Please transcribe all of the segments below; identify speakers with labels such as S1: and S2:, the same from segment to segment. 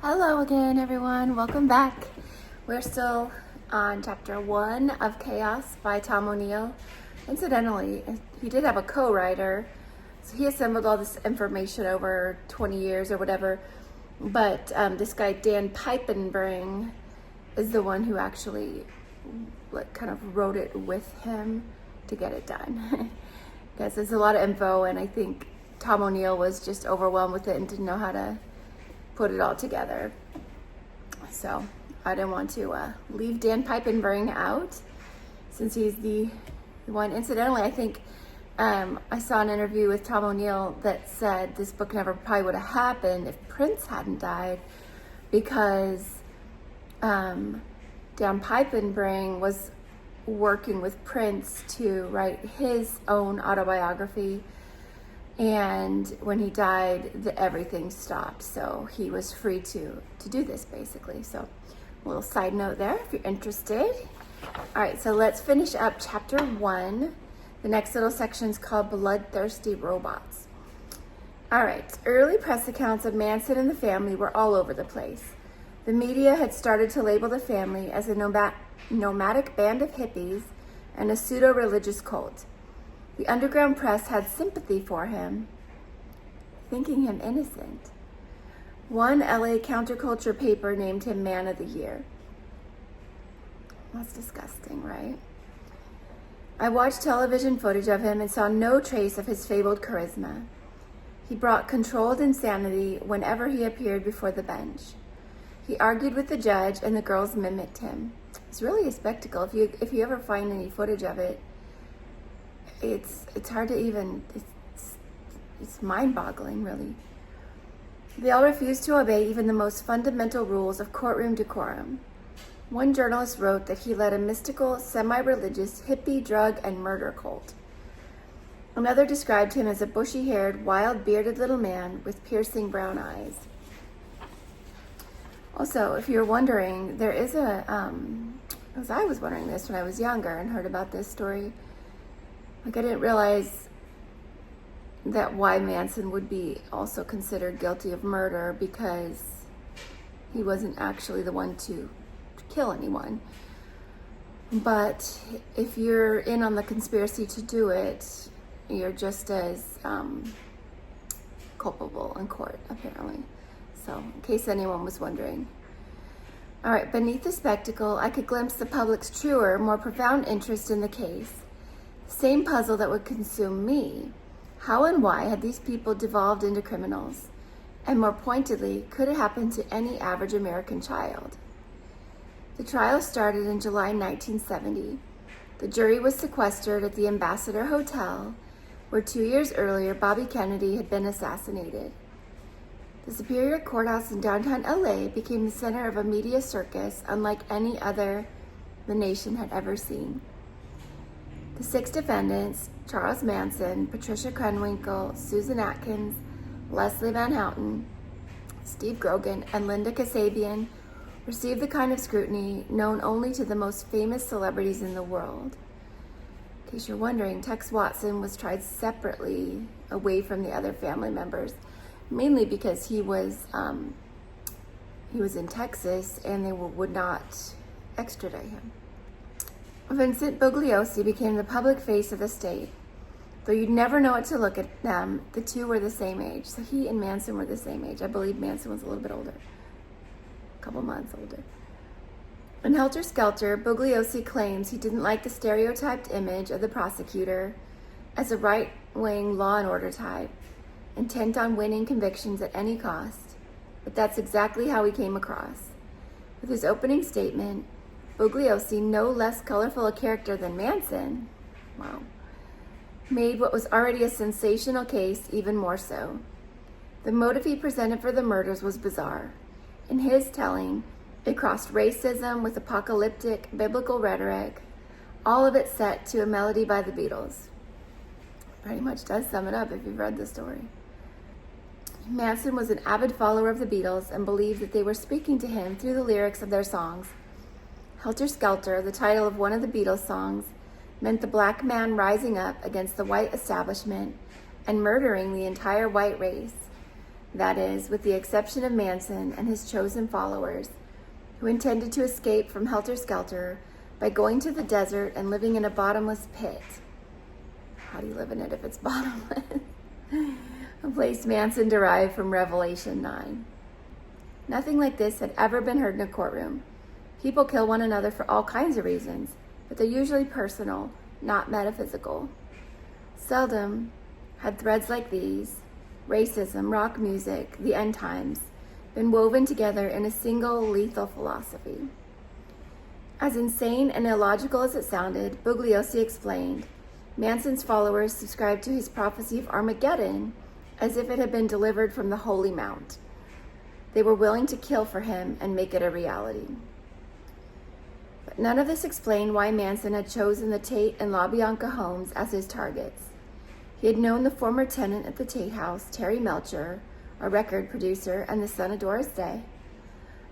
S1: Hello again, everyone. Welcome back. We're still on chapter 1 of Chaos by Tom O'Neill. Incidentally, he did have a co-writer, so he assembled all this information over 20 years or whatever. But this guy, Dan Piepenbring, is the one who actually kind of wrote it with him to get it done. Because there's a lot of info, and I think Tom O'Neill was just overwhelmed with it and didn't know how to put it all together. So I didn't want to leave Dan Piepenbring out since he's the one. Incidentally, I think I saw an interview with Tom O'Neill that said this book never probably would have happened if Prince hadn't died, because Dan Piepenbring was working with Prince to write his own autobiography. And when he died, everything stopped. So he was free to do this, basically. So a little side note there if you're interested. All right, so let's finish up chapter 1. The next little section is called Bloodthirsty Robots. All right, early press accounts of Manson and the family were all over the place. The media had started to label the family as a nomadic band of hippies and a pseudo-religious cult. The underground press had sympathy for him, thinking him innocent. One LA counterculture paper named him Man of the Year. That's disgusting, right? I watched television footage of him and saw no trace of his fabled charisma. He brought controlled insanity whenever he appeared before the bench. He argued with the judge, and the girls mimicked him. It's really a spectacle. If you ever find any footage of it, it's hard to even, it's mind-boggling, really. They all refused to obey even the most fundamental rules of courtroom decorum. One journalist wrote that he led a mystical, semi-religious, hippie, drug, and murder cult. Another described him as a bushy-haired, wild-bearded little man with piercing brown eyes. Also, if you're wondering, there is as I was wondering this when I was younger and heard about this story, I didn't realize that why Manson would be also considered guilty of murder, because he wasn't actually the one to kill anyone. But if you're in on the conspiracy to do it, you're just as culpable in court, apparently. So, in case anyone was wondering. All right, beneath the spectacle, I could glimpse the public's truer, more profound interest in the case. Same puzzle that would consume me. How and why had these people devolved into criminals? And more pointedly, could it happen to any average American child? The trial started in July 1970. The jury was sequestered at the Ambassador Hotel, where 2 years earlier Bobby Kennedy had been assassinated. The Superior Courthouse in downtown LA became the center of a media circus unlike any other the nation had ever seen. The 6 defendants, Charles Manson, Patricia Krenwinkel, Susan Atkins, Leslie Van Houten, Steve Grogan, and Linda Kasabian, received the kind of scrutiny known only to the most famous celebrities in the world. In case you're wondering, Tex Watson was tried separately away from the other family members, mainly because he was in Texas and they would not extradite him. Vincent Bugliosi became the public face of the state. Though you'd never know it to look at them, the two were the same age. So he and Manson were the same age. I believe Manson was a little bit older, a couple months older. In Helter Skelter, Bugliosi claims he didn't like the stereotyped image of the prosecutor as a right-wing law and order type, intent on winning convictions at any cost. But that's exactly how he came across. With his opening statement, Bugliosi, no less colorful a character than Manson, made what was already a sensational case even more so. The motive he presented for the murders was bizarre. In his telling, it crossed racism with apocalyptic biblical rhetoric, all of it set to a melody by the Beatles. Pretty much does sum it up if you've read the story. Manson was an avid follower of the Beatles and believed that they were speaking to him through the lyrics of their songs. Helter Skelter, the title of one of the Beatles songs, meant the black man rising up against the white establishment and murdering the entire white race. That is, with the exception of Manson and his chosen followers, who intended to escape from Helter Skelter by going to the desert and living in a bottomless pit. How do you live in it if it's bottomless? A place Manson derived from Revelation 9. Nothing like this had ever been heard in a courtroom. People kill one another for all kinds of reasons, but they're usually personal, not metaphysical. Seldom had threads like these, racism, rock music, the end times, been woven together in a single lethal philosophy. As insane and illogical as it sounded, Bugliosi explained, Manson's followers subscribed to his prophecy of Armageddon as if it had been delivered from the Holy Mount. They were willing to kill for him and make it a reality. But none of this explained why Manson had chosen the Tate and LaBianca homes as his targets. He had known the former tenant at the Tate house, Terry Melcher, a record producer and the son of Doris Day.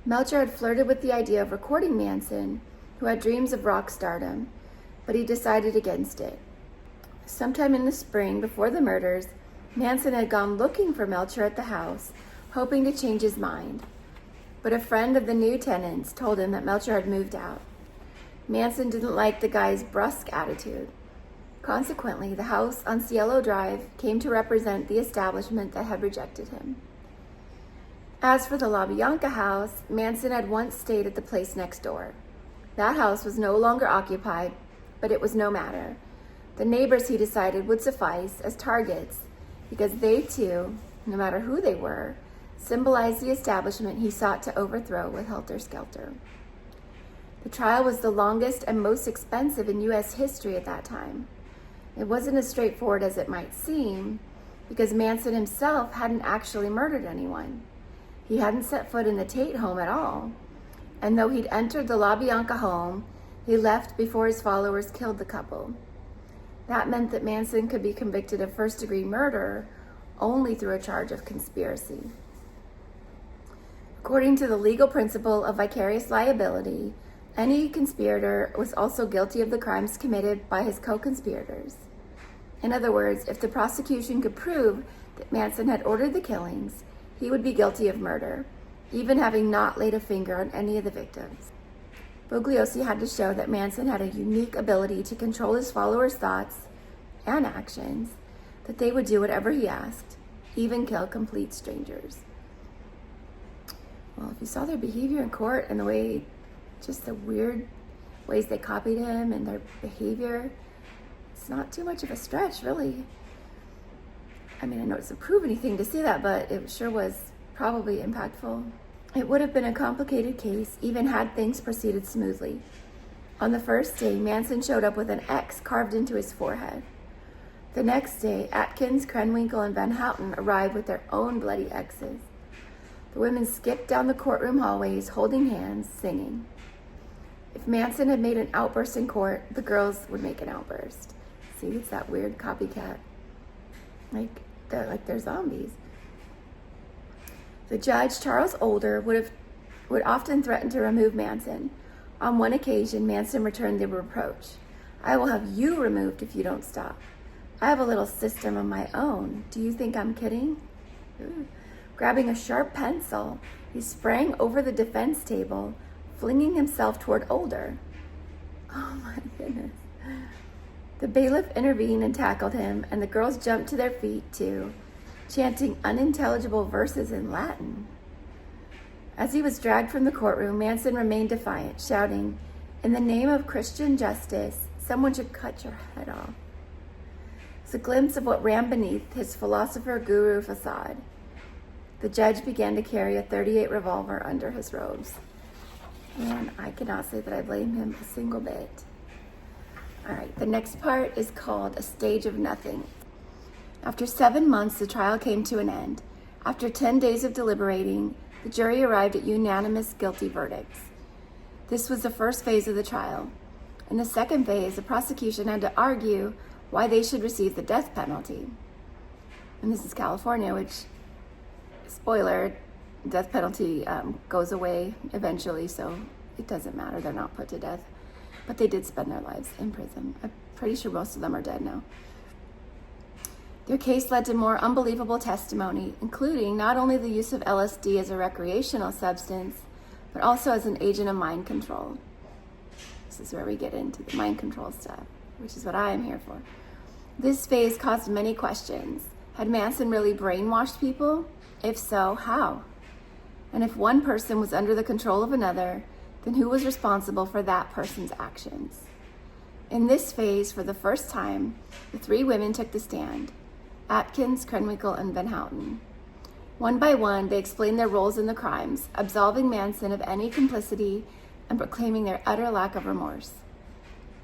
S1: Melcher had flirted with the idea of recording Manson, who had dreams of rock stardom, but he decided against it. Sometime in the spring, before the murders, Manson had gone looking for Melcher at the house, hoping to change his mind. But a friend of the new tenants told him that Melcher had moved out. Manson didn't like the guy's brusque attitude. Consequently, the house on Cielo Drive came to represent the establishment that had rejected him. As for the LaBianca house, Manson had once stayed at the place next door. That house was no longer occupied, but it was no matter. The neighbors, he decided, would suffice as targets because they too, no matter who they were, symbolized the establishment he sought to overthrow with Helter Skelter. The trial was the longest and most expensive in U.S. history at that time. It wasn't as straightforward as it might seem because Manson himself hadn't actually murdered anyone. He hadn't set foot in the Tate home at all. And though he'd entered the LaBianca home, he left before his followers killed the couple. That meant that Manson could be convicted of first-degree murder only through a charge of conspiracy. According to the legal principle of vicarious liability, any conspirator was also guilty of the crimes committed by his co-conspirators. In other words, if the prosecution could prove that Manson had ordered the killings, he would be guilty of murder, even having not laid a finger on any of the victims. Bugliosi had to show that Manson had a unique ability to control his followers' thoughts and actions, that they would do whatever he asked, even kill complete strangers. Well, if you saw their behavior in court and the way, just the weird ways they copied him and their behavior, it's not too much of a stretch, really. I mean, I know it doesn't prove anything to see that, but it sure was probably impactful. It would have been a complicated case, even had things proceeded smoothly. On the first day, Manson showed up with an X carved into his forehead. The next day, Atkins, Krenwinkel, and Van Houten arrived with their own bloody X's. The women skipped down the courtroom hallways, holding hands, singing. If Manson had made an outburst in court, the girls would make an outburst. See, it's that weird copycat. Like they're zombies. The judge, Charles Older, would often threaten to remove Manson. On one occasion, Manson returned the reproach. I will have you removed if you don't stop. I have a little system of my own. Do you think I'm kidding? Ooh. Grabbing a sharp pencil, he sprang over the defense table, flinging himself toward Older. Oh my goodness. The bailiff intervened and tackled him, and the girls jumped to their feet too, chanting unintelligible verses in Latin. As he was dragged from the courtroom, Manson remained defiant, shouting, "In the name of Christian justice, someone should cut your head off." It's a glimpse of what ran beneath his philosopher guru facade. The judge began to carry a .38 revolver under his robes. And I cannot say that I blame him a single bit. All right, the next part is called A Stage of Nothing. After 7 months, the trial came to an end. After 10 days of deliberating, the jury arrived at unanimous guilty verdicts. This was the first phase of the trial. In the second phase, the prosecution had to argue why they should receive the death penalty. And this is California, which, spoiler, death penalty goes away eventually, so it doesn't matter. They're not put to death. But they did spend their lives in prison. I'm pretty sure most of them are dead now. Their case led to more unbelievable testimony, including not only the use of LSD as a recreational substance, but also as an agent of mind control. This is where we get into the mind control stuff, which is what I am here for. This phase caused many questions. Had Manson really brainwashed people? If so, how? And if one person was under the control of another, then who was responsible for that person's actions? In this phase, for the first time, the three women took the stand: Atkins, Krenwinkel, and Van Houten. One by one, they explained their roles in the crimes, absolving Manson of any complicity and proclaiming their utter lack of remorse.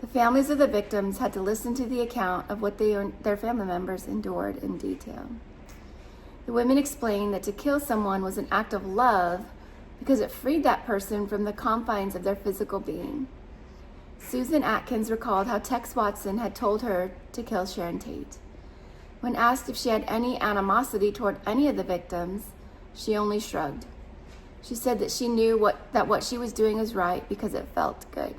S1: The families of the victims had to listen to the account of what their family members endured in detail. The women explained that to kill someone was an act of love because it freed that person from the confines of their physical being. Susan Atkins recalled how Tex Watson had told her to kill Sharon Tate. When asked if she had any animosity toward any of the victims, she only shrugged. She said that she knew that what she was doing was right because it felt good.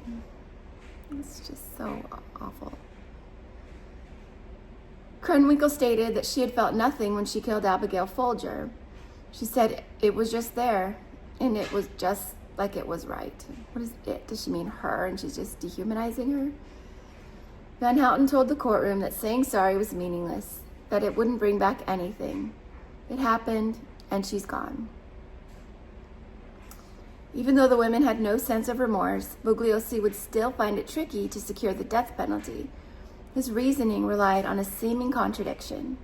S1: It's just so awful. Krenwinkel stated that she had felt nothing when she killed Abigail Folger. She said it was just there, and it was just like it was right. What is it? Does she mean her, and she's just dehumanizing her? Van Houten told the courtroom that saying sorry was meaningless, that it wouldn't bring back anything. It happened, and she's gone. Even though the women had no sense of remorse, Bugliosi would still find it tricky to secure the death penalty. His reasoning relied on a seeming contradiction.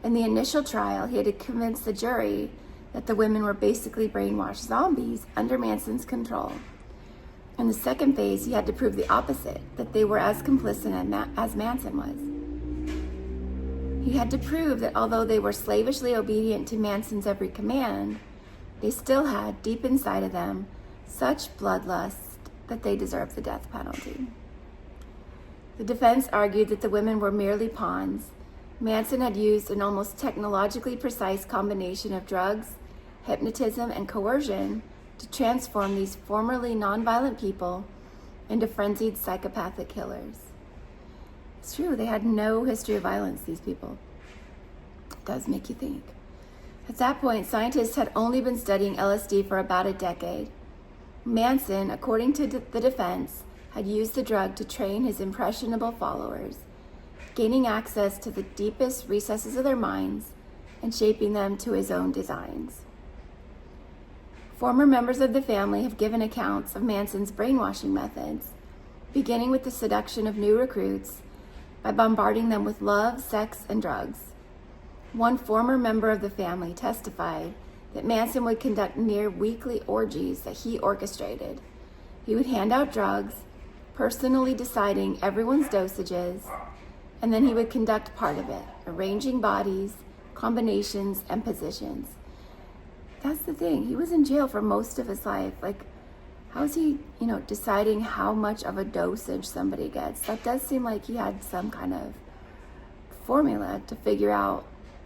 S1: In the initial trial, he had to convince the jury that the women were basically brainwashed zombies under Manson's control. In the second phase, he had to prove the opposite, that they were as complicit as Manson was. He had to prove that although they were slavishly obedient to Manson's every command, they still had, deep inside of them, such bloodlust that they deserved the death penalty. The defense argued that the women were merely pawns. Manson had used an almost technologically precise combination of drugs, hypnotism, and coercion to transform these formerly nonviolent people into frenzied psychopathic killers. It's true, they had no history of violence, these people. It does make you think. At that point, scientists had only been studying LSD for about a decade. Manson, according to the defense, had used the drug to train his impressionable followers, gaining access to the deepest recesses of their minds and shaping them to his own designs. Former members of the family have given accounts of Manson's brainwashing methods, beginning with the seduction of new recruits by bombarding them with love, sex, and drugs. One former member of the family testified that Manson would conduct near weekly orgies that he orchestrated. He would hand out drugs, personally deciding everyone's dosages, and then he would conduct part of it, arranging bodies, combinations, and positions. That's the thing. He was in jail for most of his life. Like, how is he, deciding how much of a dosage somebody gets? That does seem like he had some kind of formula to figure out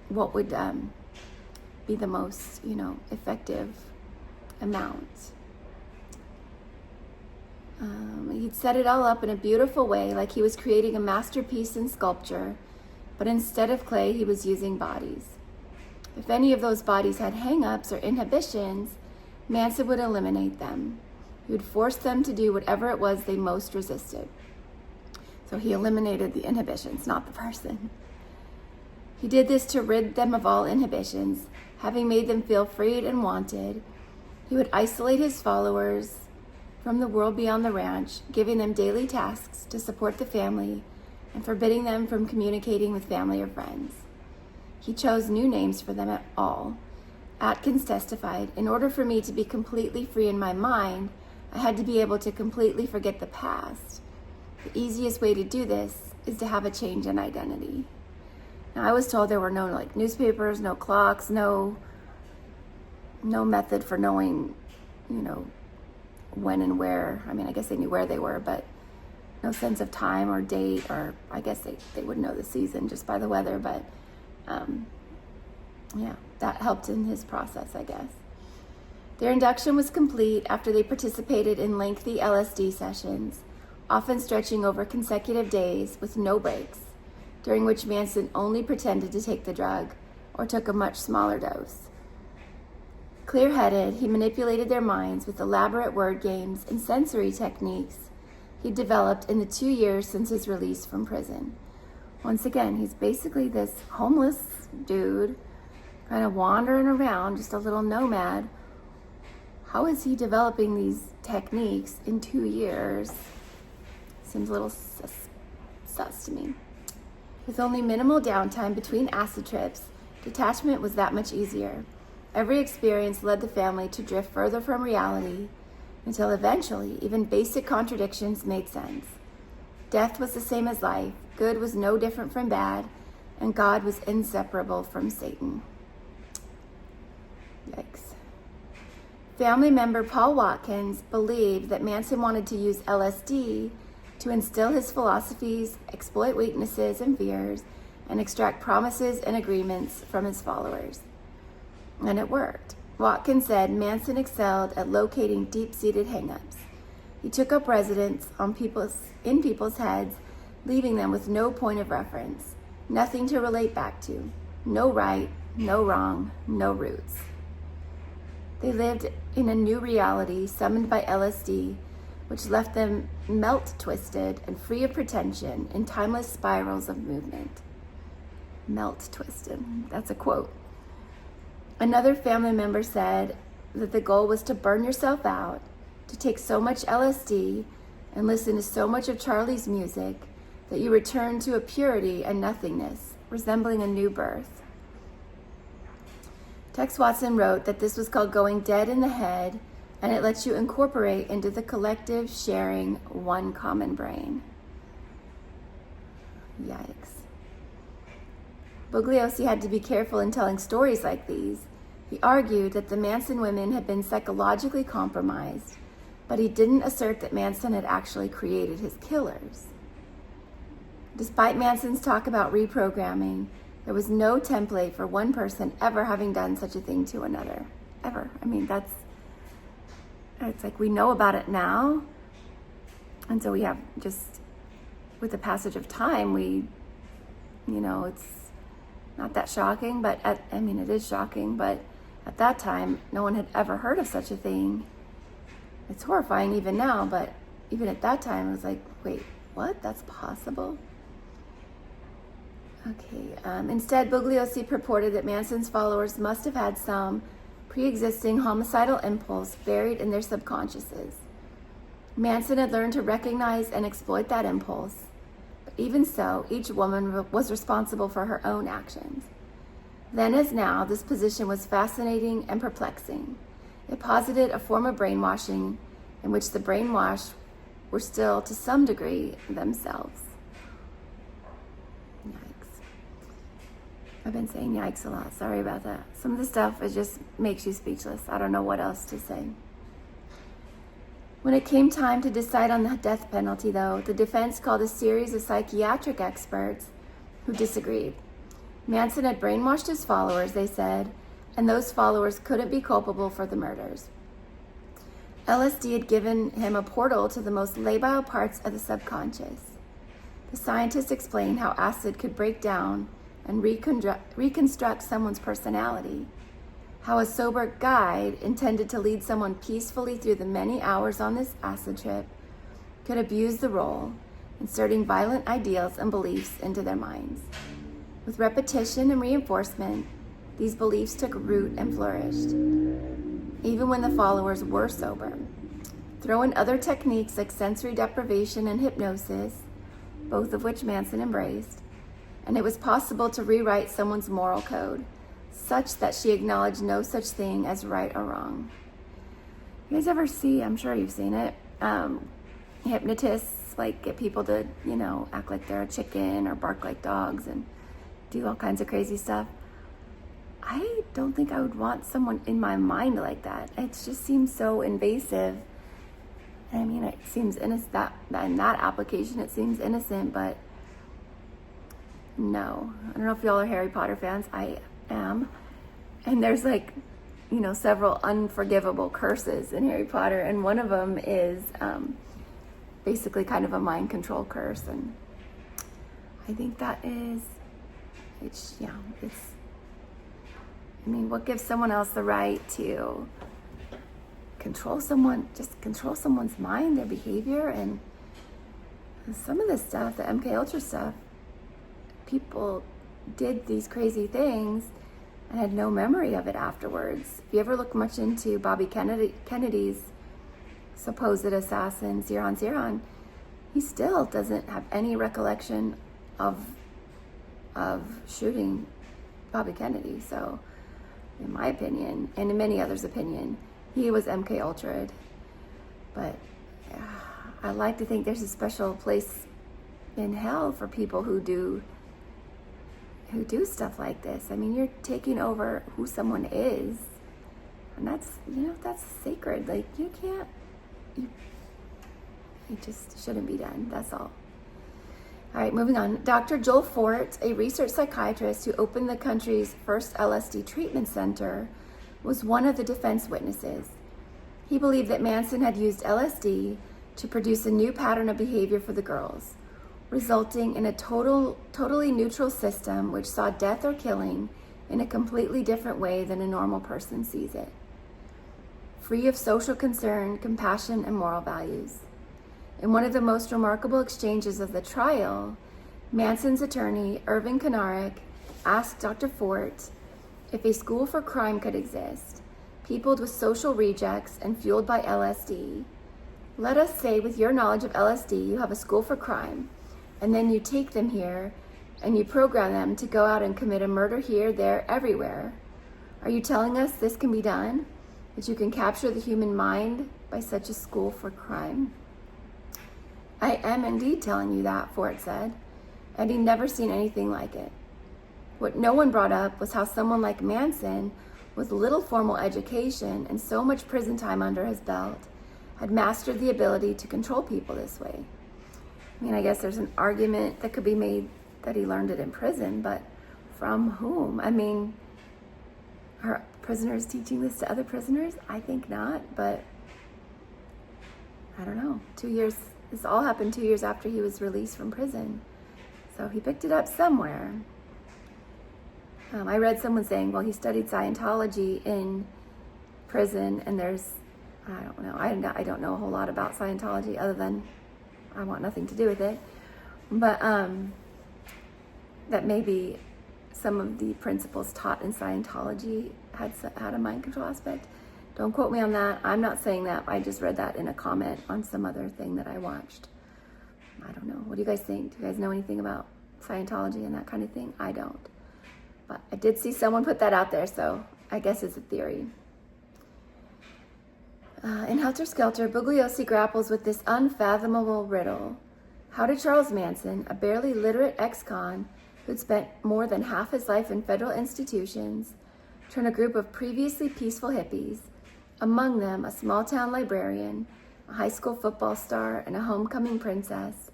S1: what would be the most, effective amount. He'd set it all up in a beautiful way, like he was creating a masterpiece in sculpture, but instead of clay, he was using bodies. If any of those bodies had hang-ups or inhibitions, Manson would eliminate them. He would force them to do whatever it was they most resisted. So he eliminated the inhibitions, not the person. He did this to rid them of all inhibitions, having made them feel freed and wanted. He would isolate his followers from the world beyond the ranch, giving them daily tasks to support the family and forbidding them from communicating with family or friends. He chose new names for them at all. Atkins testified, "In order for me to be completely free in my mind, I had to be able to completely forget the past. The easiest way to do this is to have a change in identity." Now, I was told there were no newspapers, no clocks, no method for knowing, when and where. I mean, I guess they knew where they were, but no sense of time or date, or I guess they would know the season just by the weather, but that helped in his process, I guess. Their induction was complete after they participated in lengthy LSD sessions, often stretching over consecutive days with no breaks, during which Manson only pretended to take the drug or took a much smaller dose. Clear-headed, he manipulated their minds with elaborate word games and sensory techniques he developed in the 2 years since his release from prison. Once again, he's basically this homeless dude, kind of wandering around, just a little nomad. How is he developing these techniques in 2 years? Seems a little sus to me. With only minimal downtime between acid trips, detachment was that much easier. Every experience led the family to drift further from reality until eventually even basic contradictions made sense. Death was the same as life, good was no different from bad, and God was inseparable from Satan. Yikes. Family member Paul Watkins believed that Manson wanted to use LSD to instill his philosophies, exploit weaknesses and fears, and extract promises and agreements from his followers. And it worked. Watkins said Manson excelled at locating deep-seated hang-ups. He took up residence in people's heads, leaving them with no point of reference, nothing to relate back to, no right, no wrong, no roots. They lived in a new reality summoned by LSD, which left them melt-twisted and free of pretension in timeless spirals of movement. Melt-twisted, that's a quote. Another family member said that the goal was to burn yourself out, to take so much LSD and listen to so much of Charlie's music that you return to a purity and nothingness, resembling a new birth. Tex Watson wrote that this was called going dead in the head, and it lets you incorporate into the collective, sharing one common brain. Yikes. Bugliosi had to be careful in telling stories like these. He argued that the Manson women had been psychologically compromised, but he didn't assert that Manson had actually created his killers. Despite Manson's talk about reprogramming, there was no template for one person ever having done such a thing to another. Ever. I mean, it's like we know about it now, and so we have just, with the passage of time, it's not that shocking, but it is shocking, but at that time, no one had ever heard of such a thing. It's horrifying even now, but even at that time, it was like, wait, what? That's possible? Okay. Instead, Bugliosi purported that Manson's followers must have had some pre-existing homicidal impulse buried in their subconsciouses. Manson had learned to recognize and exploit that impulse. But even so, each woman was responsible for her own actions. Then as now, this position was fascinating and perplexing. It posited a form of brainwashing in which the brainwashed were still, to some degree, themselves. Yikes. I've been saying yikes a lot. Sorry about that. Some of the stuff, it just makes you speechless. I don't know what else to say. When it came time to decide on the death penalty, though, the defense called a series of psychiatric experts who disagreed. Manson had brainwashed his followers, they said, and those followers couldn't be culpable for the murders. LSD had given him a portal to the most labile parts of the subconscious. The scientists explained how acid could break down and reconstruct someone's personality, how a sober guide intended to lead someone peacefully through the many hours on this acid trip could abuse the role, inserting violent ideals and beliefs into their minds. With repetition and reinforcement, these beliefs took root and flourished, even when the followers were sober. Throw in other techniques like sensory deprivation and hypnosis, both of which Manson embraced, and it was possible to rewrite someone's moral code, such that she acknowledged no such thing as right or wrong. You guys ever see, I'm sure you've seen it, hypnotists get people to, act like they're a chicken or bark like dogs and do all kinds of crazy stuff. I don't think I would want someone in my mind like that. It just seems so invasive. I mean, it seems innocent, in that application it seems innocent, but no. I don't know if y'all are Harry Potter fans. I am. And there's several unforgivable curses in Harry Potter, and one of them is basically kind of a mind control curse, and I think that is, what gives someone else the right to control someone's mind, their behavior, and some of this stuff, the MK Ultra stuff, people did these crazy things and had no memory of it afterwards. If you ever look much into Bobby Kennedy's supposed assassin, Zeron, he still doesn't have any recollection of shooting Bobby Kennedy. So, in my opinion, and in many others' opinion, he was MK Ultra'd. But I like to think there's a special place in hell for people who do stuff like this. I mean, you're taking over who someone is, and that's sacred. Like, it just shouldn't be done. That's all. All right, moving on. Dr. Joel Fort, a research psychiatrist who opened the country's first LSD treatment center, was one of the defense witnesses. He believed that Manson had used LSD to produce a new pattern of behavior for the girls, resulting in a totally neutral system which saw death or killing in a completely different way than a normal person sees it, free of social concern, compassion, and moral values. In one of the most remarkable exchanges of the trial, Manson's attorney, Irving Kanarek, asked Dr. Fort if a school for crime could exist, peopled with social rejects and fueled by LSD. Let us say, with your knowledge of LSD, you have a school for crime, and then you take them here and you program them to go out and commit a murder here, there, everywhere. Are you telling us this can be done? That you can capture the human mind by such a school for crime? I am indeed telling you that, Fort said, and he'd never seen anything like it. What no one brought up was how someone like Manson, with little formal education and so much prison time under his belt, had mastered the ability to control people this way. I mean, I guess there's an argument that could be made that he learned it in prison, but from whom? I mean, are prisoners teaching this to other prisoners? I think not, but I don't know. 2 years, this all happened 2 years after he was released from prison. So he picked it up somewhere. I read someone saying, well, he studied Scientology in prison, and there's, I don't know, I don't know a whole lot about Scientology other than I want nothing to do with it. But that maybe some of the principles taught in Scientology had a mind control aspect. Don't quote me on that. I'm not saying that. I just read that in a comment on some other thing that I watched. I don't know. What do you guys think? Do you guys know anything about Scientology and that kind of thing? I don't. But I did see someone put that out there, so I guess it's a theory. In Helter Skelter, Bugliosi grapples with this unfathomable riddle. How did Charles Manson, a barely literate ex-con who'd spent more than half his life in federal institutions, turn a group of previously peaceful hippies, among them a small-town librarian, a high school football star, and a homecoming princess,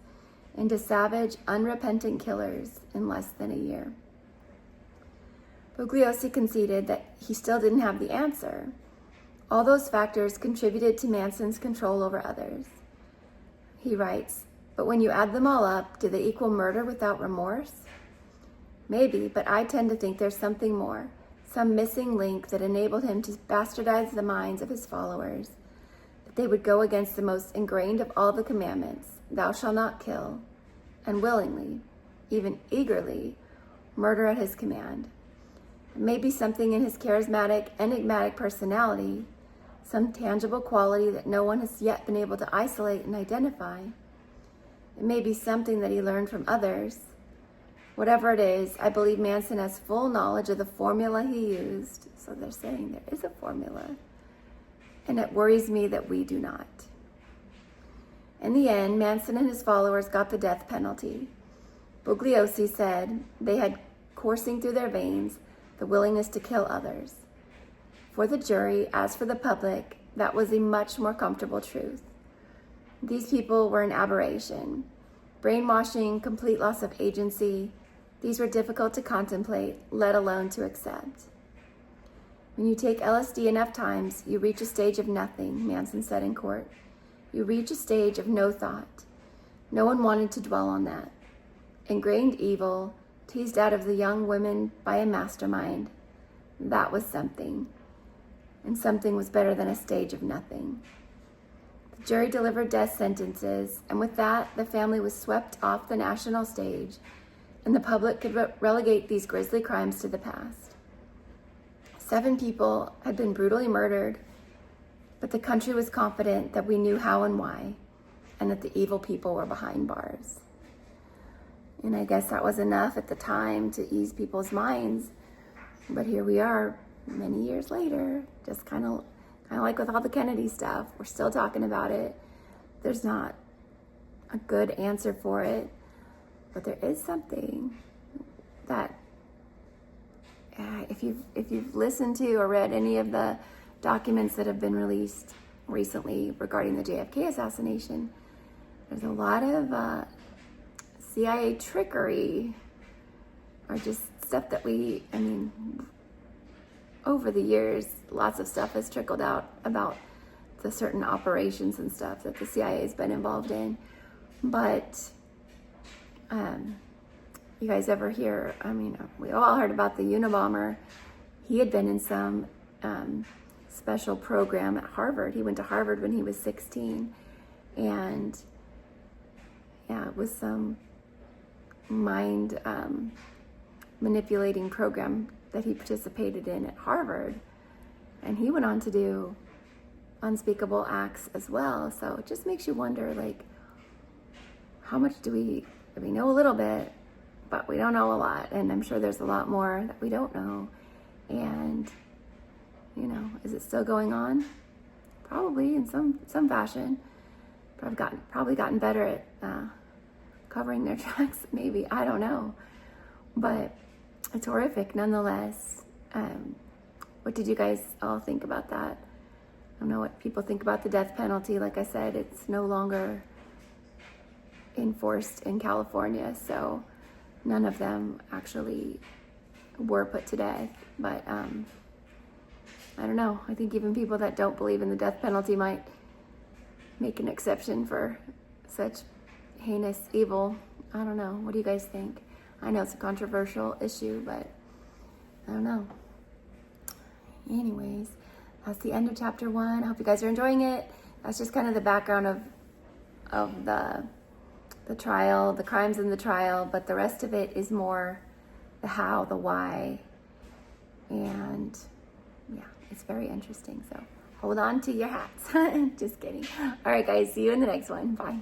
S1: into savage, unrepentant killers in less than a year? Bugliosi conceded that he still didn't have the answer. All those factors contributed to Manson's control over others. He writes, but when you add them all up, do they equal murder without remorse? Maybe, but I tend to think there's something more, some missing link that enabled him to bastardize the minds of his followers, that they would go against the most ingrained of all the commandments, thou shalt not kill, and willingly, even eagerly, murder at his command. Maybe something in his charismatic, enigmatic personality, some tangible quality that no one has yet been able to isolate and identify. It may be something that he learned from others. Whatever it is, I believe Manson has full knowledge of the formula he used. So they're saying there is a formula. And it worries me that we do not. In the end, Manson and his followers got the death penalty. Bugliosi said they had coursing through their veins the willingness to kill others. For the jury, as for the public, that was a much more comfortable truth. These people were an aberration. Brainwashing, complete loss of agency, these were difficult to contemplate, let alone to accept. When you take LSD enough times, you reach a stage of nothing, Manson said in court. You reach a stage of no thought. No one wanted to dwell on that. ingrained evil teased out of the young women by a mastermind. That was something. And something was better than a stage of nothing. The jury delivered death sentences, and with that, the family was swept off the national stage, and the public could relegate these grisly crimes to the past. 7 people had been brutally murdered, but the country was confident that we knew how and why, and that the evil people were behind bars. And I guess that was enough at the time to ease people's minds. But here we are many years later, just kind of like with all the Kennedy stuff. We're still talking about it. There's not a good answer for it, but there is something that if you've listened to or read any of the documents that have been released recently regarding the JFK assassination, there's a lot of CIA trickery, or just stuff that over the years, lots of stuff has trickled out about the certain operations and stuff that the CIA has been involved in. But you guys ever hear, we all heard about the Unabomber. He had been in some special program at Harvard. He went to Harvard when he was 16. And it was some mind manipulating program that he participated in at Harvard. And he went on to do unspeakable acts as well. So it just makes you wonder, how much do we know a little bit, but we don't know a lot. And I'm sure there's a lot more that we don't know. And, is it still going on? Probably in some fashion. Probably gotten better at covering their tracks, maybe. I don't know. But it's horrific nonetheless. What did you guys all think about that? I don't know what people think about the death penalty. Like I said, it's no longer enforced in California, so none of them actually were put to death. But I don't know. I think even people that don't believe in the death penalty might make an exception for such heinous evil. I don't know. What do you guys think? I know it's a controversial issue, but I don't know. Anyways, that's the end of chapter 1. I hope you guys are enjoying it. That's just kind of the background of the trial, the crimes in the trial, but the rest of it is more the how, the why, and yeah, it's very interesting. So hold on to your hats. Just kidding. All right, guys, see you in the next one. Bye.